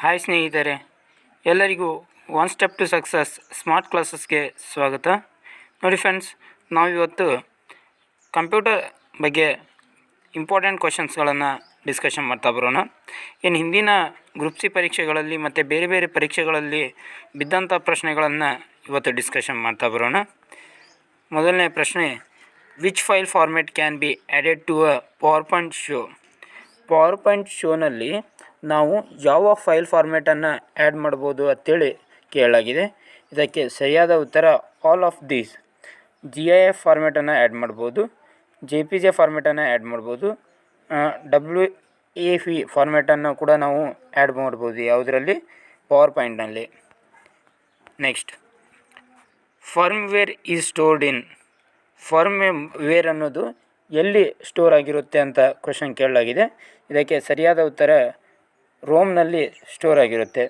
Hi ಸ್ನೇಹಿತರೆ, ಎಲ್ಲರಿಗೂ one step to success smart ಕ್ಲಾಸಸ್ಗೆ ಸ್ವಾಗತ. ನೋಡಿ ಫ್ರೆಂಡ್ಸ್, ನಾವಿವತ್ತು ಕಂಪ್ಯೂಟರ್ ಬಗ್ಗೆ ಇಂಪಾರ್ಟೆಂಟ್ ಕ್ವಶನ್ಸ್ಗಳನ್ನು ಡಿಸ್ಕಷನ್ ಮಾಡ್ತಾ ಬರೋಣ. ಇನ್ನು ಹಿಂದಿನ ಗ್ರೂಪ್ ಸಿ ಪರೀಕ್ಷೆಗಳಲ್ಲಿ ಮತ್ತು ಬೇರೆ ಬೇರೆ ಪರೀಕ್ಷೆಗಳಲ್ಲಿ ಬಿದ್ದಂಥ ಪ್ರಶ್ನೆಗಳನ್ನು ಇವತ್ತು ಡಿಸ್ಕಷನ್ ಮಾಡ್ತಾ ಬರೋಣ. ಮೊದಲನೇ ಪ್ರಶ್ನೆ, which file format can be added to a PowerPoint show? PowerPoint ಶೋನಲ್ಲಿ ನಾವು ಯಾವ ಫೈಲ್ ಫಾರ್ಮ್ಯಾಟನ್ನು ಆ್ಯಡ್ ಮಾಡ್ಬೋದು ಅಂತೇಳಿ ಕೇಳಲಾಗಿದೆ. ಇದಕ್ಕೆ ಸರಿಯಾದ ಉತ್ತರ ಆಲ್ ಆಫ್ ದೀಸ್. GIF ಫಾರ್ಮ್ಯಾಟನ್ನು ಆ್ಯಡ್ ಮಾಡ್ಬೋದು, JPG ಫಾರ್ಮ್ಯಾಟನ್ನು ಆ್ಯಡ್ ಮಾಡ್ಬೋದು, WAV ಫಾರ್ಮ್ಯಾಟನ್ನು ಕೂಡ ನಾವು ಆ್ಯಡ್ ಮಾಡ್ಬೋದು ಯಾವುದರಲ್ಲಿ, ಪವರ್ ಪಾಯಿಂಟ್ನಲ್ಲಿ. Next, firmware is stored in. Firmware ಅನ್ನೋದು ಎಲ್ಲಿ ಸ್ಟೋರ್ ಆಗಿರುತ್ತೆ ಅಂತ ಕ್ವಶನ್ ಕೇಳಲಾಗಿದೆ. ಇದಕ್ಕೆ ಸರಿಯಾದ ಉತ್ತರ ರೋಮ್ನಲ್ಲಿ ಸ್ಟೋರ್ ಆಗಿರುತ್ತೆ.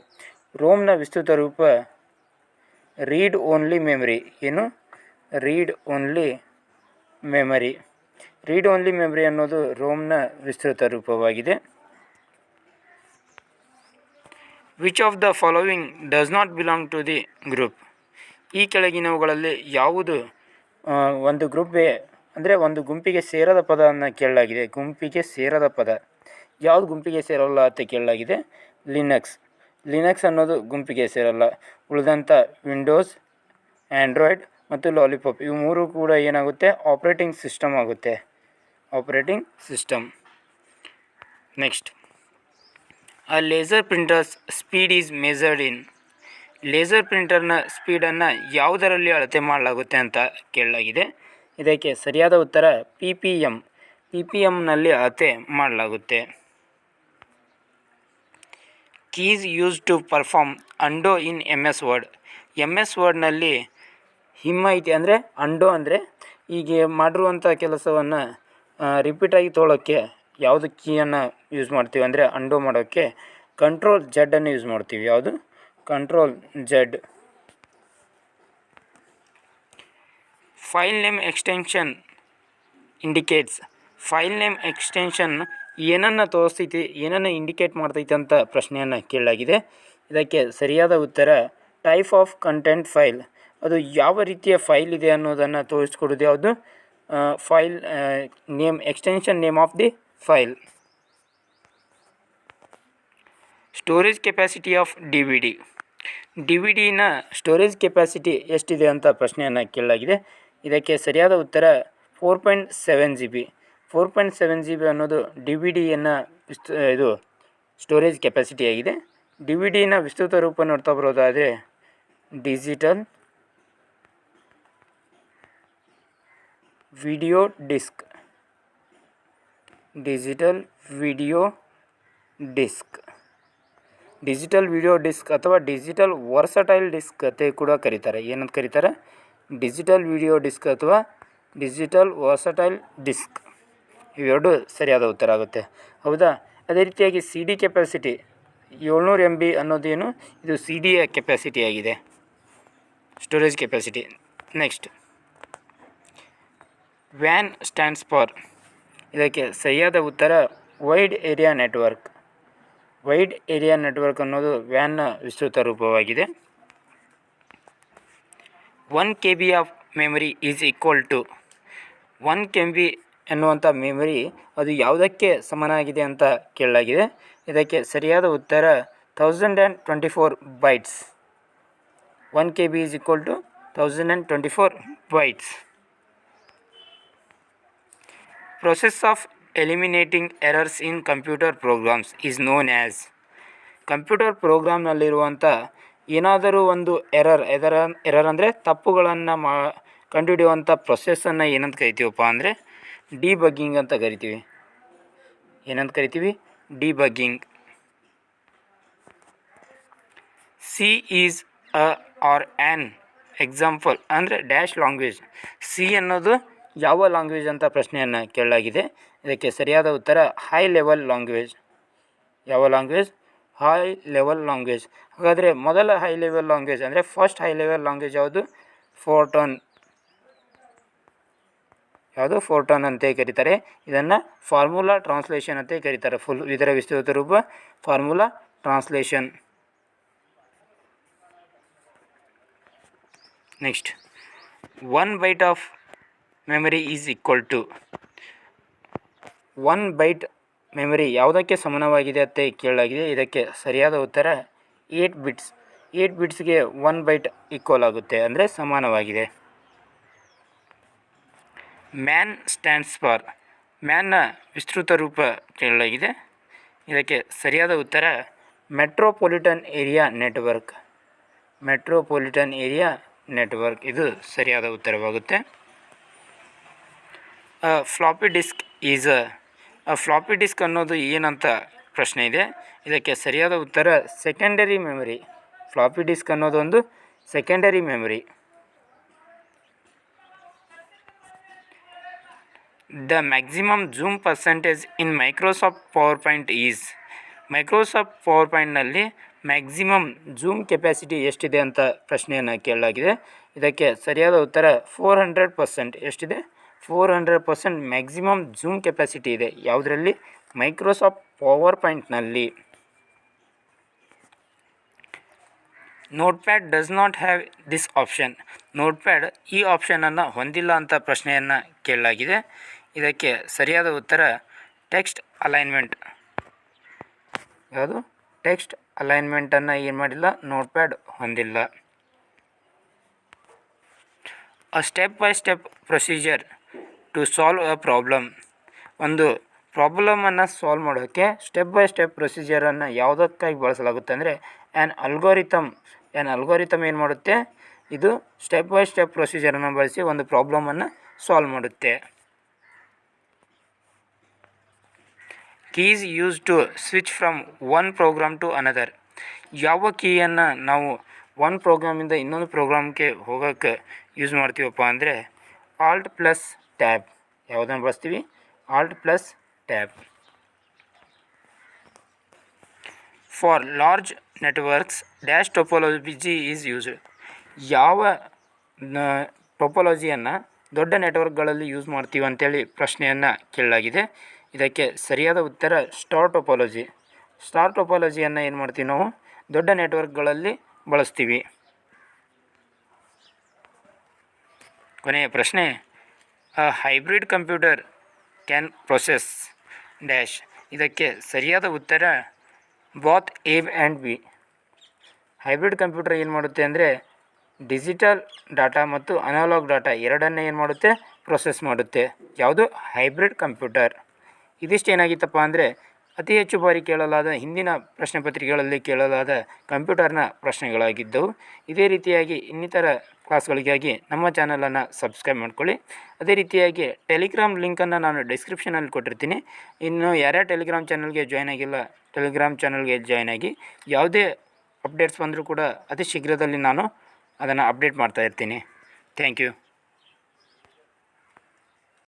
ರೋಮ್ನ ವಿಸ್ತೃತ ರೂಪ ರೀಡ್ ಓನ್ಲಿ ಮೆಮರಿ. ಏನು? Read only memory. Read only memory ಅನ್ನೋದು ರೋಮ್ನ ವಿಸ್ತೃತ ರೂಪವಾಗಿದೆ. Which of the following does not belong to the group? ಈ ಕೆಳಗಿನವುಗಳಲ್ಲಿ ಯಾವುದು ಒಂದು ಗ್ರೂಪ್ಗೆ ಅಂದರೆ ಒಂದು ಗುಂಪಿಗೆ ಸೇರದ ಪದವನ್ನು ಕೇಳಲಾಗಿದೆ. ಗುಂಪಿಗೆ ಸೇರದ ಪದ ಯಾವುದು ಗುಂಪಿಗೆ ಸೇರೋಲ್ಲ ಅಂತ ಕೇಳಲಾಗಿದೆ? ಲಿನಕ್ಸ್ ಅನ್ನೋದು ಗುಂಪಿಗೆ ಸೇರಲ್ಲ. ಉಳಿದಂಥ ವಿಂಡೋಸ್, ಆ್ಯಂಡ್ರಾಯ್ಡ್ ಮತ್ತು ಲಾಲಿಪಾಪ್ ಇವು ಮೂರು ಕೂಡ ಏನಾಗುತ್ತೆ? ಆಪ್ರೇಟಿಂಗ್ ಸಿಸ್ಟಮ್ ಆಗುತ್ತೆ. Operating system. Next, a laser printers speed is measured in. Laser ಪ್ರಿಂಟರ್ನ ಸ್ಪೀಡನ್ನು ಯಾವುದರಲ್ಲಿ ಅಳತೆ ಮಾಡಲಾಗುತ್ತೆ ಅಂತ ಕೇಳಲಾಗಿದೆ. ಇದಕ್ಕೆ ಸರಿಯಾದ ಉತ್ತರ PPM. PPMನಲ್ಲಿ ಅಳತೆ ಮಾಡಲಾಗುತ್ತೆ. Keys use to perform undo in MS word. MS ವರ್ಡ್ನಲ್ಲಿ ಹಿಮ್ಮೈತಿ ಅಂದರೆ ಅಂಡೋ ಅಂದರೆ ಹೀಗೆ ಮಾಡಿರುವಂಥ ಕೆಲಸವನ್ನು ರಿಪೀಟಾಗಿ ತೊಗೊಳ್ಳೋಕ್ಕೆ ಯಾವುದು ಕೀಯನ್ನು ಯೂಸ್ ಮಾಡ್ತೀವಿ ಅಂದರೆ ಅಂಡೋ ಮಾಡೋಕ್ಕೆ Ctrl Z ಅನ್ನು ಯೂಸ್ ಮಾಡ್ತೀವಿ. ಯಾವುದು? Ctrl Z. File name extension indicates. File name extension ಏನನ್ನು ತೋರಿಸ್ತೈತಿ, ಏನನ್ನು ಇಂಡಿಕೇಟ್ ಮಾಡ್ತೈತೆ ಅಂತ ಪ್ರಶ್ನೆಯನ್ನು ಕೇಳಲಾಗಿದೆ. ಇದಕ್ಕೆ ಸರಿಯಾದ ಉತ್ತರ ಟೈಪ್ ಆಫ್ ಕಂಟೆಂಟ್ ಫೈಲ್. ಅದು ಯಾವ ರೀತಿಯ ಫೈಲ್ ಇದೆ ಅನ್ನೋದನ್ನು ತೋರಿಸ್ಕೊಡೋದು ಯಾವುದು? File name extension name of the file. Storage capacity of DVD. DVDನ ಸ್ಟೋರೇಜ್ ಕೆಪಾಸಿಟಿ ಎಷ್ಟಿದೆ ಅಂತ ಪ್ರಶ್ನೆಯನ್ನು ಕೇಳಲಾಗಿದೆ. ಇದಕ್ಕೆ ಸರಿಯಾದ ಉತ್ತರ 4.7 GB. 4.7 GB ಅನ್ನೋದು DVDಯನ್ನು ಇದು ಸ್ಟೋರೇಜ್ ಕೆಪಾಸಿಟಿ ಆಗಿದೆ. DVDನ ವಿಸ್ತೃತ ರೂಪ ನೋಡ್ತಾ ಬರೋದಾದರೆ digital video disc. Digital video disc ಅಥವಾ ಡಿಜಿಟಲ್ ವರ್ಸಟೈಲ್ ಡಿಸ್ಕ್ ಅಂತ ಕೂಡ ಕರೀತಾರೆ. ಏನಂತ ಕರೀತಾರೆ? ಡಿಜಿಟಲ್ ವಿಡಿಯೋ ಡಿಸ್ಕ್ ಅಥವಾ ಡಿಜಿಟಲ್ ವರ್ಸಟೈಲ್ ಡಿಸ್ಕ್. ಇವೆರಡು ಸರಿಯಾದ ಉತ್ತರ ಆಗುತ್ತೆ. ಹೌದಾ? ಅದೇ ರೀತಿಯಾಗಿ CD ಕೆಪಾಸಿಟಿ 700 MB ಅನ್ನೋದೇನು? ಇದು CDಯ ಕೆಪಾಸಿಟಿ ಆಗಿದೆ, ಸ್ಟೋರೇಜ್ ಕೆಪಾಸಿಟಿ. ನೆಕ್ಸ್ಟ್, ವ್ಯಾನ್ ಸ್ಟ್ಯಾಂಡ್ಸ್ ಫಾರ್. ಇದಕ್ಕೆ ಸರಿಯಾದ ಉತ್ತರ wide area network. Wide area network ಅನ್ನೋದು ವ್ಯಾನ್ನ ವಿಸ್ತೃತ ರೂಪವಾಗಿದೆ. 1 KB of memory is equal to 1 KB ಎನ್ನುವಂಥ ಮೆಮರಿ ಅದು ಯಾವುದಕ್ಕೆ ಸಮನಾಗಿದೆ ಅಂತ ಕೇಳಲಾಗಿದೆ. ಇದಕ್ಕೆ ಸರಿಯಾದ ಉತ್ತರ 1024 bytes. 1 KB is equal to 1024 bytes. Process of eliminating errors in computer programs is known as. Computer ಪ್ರೋಗ್ರಾಮ್ನಲ್ಲಿರುವಂಥ ಏನಾದರೂ ಒಂದು ಎರರ್ ಅಂದರೆ ತಪ್ಪುಗಳನ್ನು ಕಂಡುಹಿಡಿಯುವಂಥ ಪ್ರೊಸೆಸ್ಸನ್ನು ಏನಂತ ಕರಿತೀವಪ್ಪ ಅಂದರೆ ಡಿಬಗ್ಗಿಂಗ್ ಅಂತ ಕರಿತೀವಿ. ಏನಂತ ಕರಿತೀವಿ? Debugging. C is a or an example ಅಂದರೆ ಡ್ಯಾಶ್ ಲ್ಯಾಂಗ್ವೇಜ್. ಸಿ ಅನ್ನೋದು ಯಾವ ಲ್ಯಾಂಗ್ವೇಜ್ ಅಂತ ಪ್ರಶ್ನೆಯನ್ನು ಕೇಳಲಾಗಿದೆ. ಇದಕ್ಕೆ ಸರಿಯಾದ ಉತ್ತರ ಹೈ ಲೆವೆಲ್ ಲ್ಯಾಂಗ್ವೇಜ್. ಯಾವ ಲ್ಯಾಂಗ್ವೇಜ್? High level language. ಹಾಗಾದರೆ ಮೊದಲ ಹೈ ಲೆವೆಲ್ ಲ್ಯಾಂಗ್ವೇಜ್ ಅಂದರೆ ಫಸ್ಟ್ ಹೈ ಲೆವೆಲ್ ಲ್ಯಾಂಗ್ವೇಜ್ ಯಾವುದು? ಫೋರ್ಟಾನ್. ಯಾವುದು? ಫೋರ್ಟಾನ್ ಅಂತ ಕರೀತಾರೆ. ಇದನ್ನು ಫಾರ್ಮುಲಾ ಟ್ರಾನ್ಸ್ಲೇಷನ್ ಅಂತ ಕರೀತಾರೆ. ಇದರ ವಿಸ್ತೃತ ರೂಪ formula translation. Next, 1 byte of memory is equal to 1 byte memory ಯಾವುದಕ್ಕೆ ಸಮಾನವಾಗಿದೆ ಅಂತ ಕೇಳಲಾಗಿದೆ. ಇದಕ್ಕೆ ಸರಿಯಾದ ಉತ್ತರ 8 ಬಿಟ್ಸ್. 8 ಬಿಟ್ಸ್ಗೆ 1 ಬೈಟ್ ಈಕ್ವಲ್ ಆಗುತ್ತೆ, ಅಂದರೆ ಸಮಾನವಾಗಿದೆ. ಮ್ಯಾನ್ ಸ್ಟ್ಯಾಂಡ್ಸ್ ಫಾರ್, ಮ್ಯಾನ್ನ ವಿಸ್ತೃತ ರೂಪ ಕೇಳಲಾಗಿದೆ. ಇದಕ್ಕೆ ಸರಿಯಾದ ಉತ್ತರ metropolitan area network. Metropolitan area network ಇದು ಸರಿಯಾದ ಉತ್ತರವಾಗುತ್ತೆ. Floppy disk is floppy disk ಅನ್ನೋದು ಏನಂತ ಪ್ರಶ್ನೆ ಇದೆ. ಇದಕ್ಕೆ ಸರಿಯಾದ ಉತ್ತರ ಸೆಕೆಂಡರಿ ಮೆಮರಿ. ಫ್ಲಾಪಿ ಡಿಸ್ಕ್ ಅನ್ನೋದು ಒಂದು secondary memory. The maximum zoom percentage in Microsoft power point is, Microsoft ಪವರ್ ಪಾಯಿಂಟ್ನಲ್ಲಿ ಮ್ಯಾಕ್ಸಿಮಮ್ ಜೂಮ್ ಕೆಪ್ಯಾಸಿಟಿ ಎಷ್ಟಿದೆ ಅಂತ ಪ್ರಶ್ನೆಯನ್ನು ಕೇಳಲಾಗಿದೆ. ಇದಕ್ಕೆ ಸರಿಯಾದ ಉತ್ತರ 400%. ಎಷ್ಟಿದೆ? 400% ಮ್ಯಾಕ್ಸಿಮಮ್ ಜೂಮ್ ಕೆಪ್ಯಾಸಿಟಿ ಇದೆ. ಯಾವುದರಲ್ಲಿ? ಮೈಕ್ರೋಸಾಫ್ಟ್ ಪವರ್ ಪಾಯಿಂಟ್ನಲ್ಲಿ. Notepad does not have this option, Notepad ಈ ಆಪ್ಷನನ್ನು ಹೊಂದಿಲ್ಲ ಅಂತ ಪ್ರಶ್ನೆಯನ್ನು ಕೇಳಲಾಗಿದೆ. ಇದಕ್ಕೆ ಸರಿಯಾದ ಉತ್ತರ ಟೆಕ್ಸ್ಟ್ ಅಲೈನ್ಮೆಂಟ್. ಯಾವುದು? ಟೆಕ್ಸ್ಟ್ ಅಲೈನ್ಮೆಂಟನ್ನು ಏನು ಮಾಡಿಲ್ಲ, ನೋಟ್ಪ್ಯಾಡ್ ಹೊಂದಿಲ್ಲ. A step by step procedure to solve a problem, ಒಂದು ಪ್ರಾಬ್ಲಮನ್ನು ಸಾಲ್ವ್ ಮಾಡೋಕ್ಕೆ ಸ್ಟೆಪ್ ಬೈ ಸ್ಟೆಪ್ ಪ್ರೊಸೀಜರನ್ನು ಯಾವುದಕ್ಕಾಗಿ ಬಳಸಲಾಗುತ್ತೆ ಅಂದರೆ ಆ್ಯನ್ ಅಲ್ಗೋರಿಥಮ್. ಅಲ್ಗೋರಿಥಮ್ ಏನು ಮಾಡುತ್ತೆ? ಇದು ಸ್ಟೆಪ್ ಬೈ ಸ್ಟೆಪ್ ಪ್ರೊಸೀಜರನ್ನು ಬಳಸಿ ಒಂದು ಪ್ರಾಬ್ಲಮನ್ನು ಸಾಲ್ವ್ ಮಾಡುತ್ತೆ. Keys use to switch from one program to another, ಯಾವ ಕೀಯನ್ನು ನಾವು ಒಂದು ಪ್ರೋಗ್ರಾಮಿಂದ ಇನ್ನೊಂದು ಪ್ರೋಗ್ರಾಮ್ಗೆ ಹೋಗೋಕ್ಕೆ ಯೂಸ್ ಮಾಡ್ತೀವಪ್ಪ ಅಂದರೆ ಆಲ್ಟ್ ಪ್ಲಸ್ ಟ್ಯಾಬ್. ಯಾವುದನ್ನು ಬಳಸ್ತೀವಿ? Alt plus tab. For large networks dash topology is used, ಯಾವ ಟೋಪೋಲಜಿಯನ್ನು ದೊಡ್ಡ ನೆಟ್ವರ್ಕ್ಗಳಲ್ಲಿ ಯೂಸ್ ಮಾಡ್ತೀವಿ ಅಂತೇಳಿ ಪ್ರಶ್ನೆಯನ್ನು ಕೇಳಲಾಗಿದೆ. ಇದಕ್ಕೆ ಸರಿಯಾದ ಉತ್ತರ ಸ್ಟಾರ್ ಟೋಪೋಲಜಿ. ಸ್ಟಾರ್ ಟೋಪೋಲಜಿಯನ್ನು ಏನು ಮಾಡ್ತೀವಿ ನಾವು? ದೊಡ್ಡ ನೆಟ್ವರ್ಕ್ಗಳಲ್ಲಿ ಬಳಸ್ತೀವಿ. ಕೊನೆಯ ಪ್ರಶ್ನೆ, a hybrid computer can process dash. ಇದಕ್ಕೆ ಸರಿಯಾದ ಉತ್ತರ both A and B. Hybrid computer ಏನು ಮಾಡುತ್ತೆ ಅಂದರೆ ಡಿಜಿಟಲ್ ಡಾಟಾ ಮತ್ತು ಅನಲಾಗ್ ಡಾಟಾ ಎರಡನ್ನೇ ಏನು ಮಾಡುತ್ತೆ? ಪ್ರೊಸೆಸ್ ಮಾಡುತ್ತೆ. ಯಾವುದು? Hybrid computer. ಇದಿಷ್ಟು ಏನಾಗಿತ್ತಪ್ಪ ಅಂದರೆ ಅತಿ ಹೆಚ್ಚು ಬಾರಿ ಕೇಳಲಾದ ಹಿಂದಿನ ಪ್ರಶ್ನೆ ಪತ್ರಿಕೆಗಳಲ್ಲಿ ಕೇಳಲಾದ ಕಂಪ್ಯೂಟರ್ನ ಪ್ರಶ್ನೆಗಳಾಗಿದ್ದವು. ಇದೇ ರೀತಿಯಾಗಿ ಇನ್ನಿತರ ಕ್ಲಾಸ್ಗಳಿಗಾಗಿ ನಮ್ಮ ಚಾನಲನ್ನು ಸಬ್ಸ್ಕ್ರೈಬ್ ಮಾಡ್ಕೊಳ್ಳಿ. ಅದೇ ರೀತಿಯಾಗಿ ಟೆಲಿಗ್ರಾಮ್ ಲಿಂಕನ್ನು ನಾನು ಡಿಸ್ಕ್ರಿಪ್ಷನಲ್ಲಿ ಕೊಟ್ಟಿರ್ತೀನಿ. ಇನ್ನು ಯಾರ್ಯಾರು ಟೆಲಿಗ್ರಾಮ್ ಚಾನಲ್ಗೆ ಜಾಯ್ನ್ ಆಗಿಲ್ಲ, ಟೆಲಿಗ್ರಾಮ್ ಚಾನಲ್ಗೆ ಜಾಯ್ನ್ ಆಗಿ ಯಾವುದೇ ಅಪ್ಡೇಟ್ಸ್ ಬಂದರೂ ಕೂಡ ಅತಿ ಶೀಘ್ರದಲ್ಲಿ ನಾನು ಅದನ್ನು ಅಪ್ಡೇಟ್ ಮಾಡ್ತಾ ಇರ್ತೀನಿ. Thank you.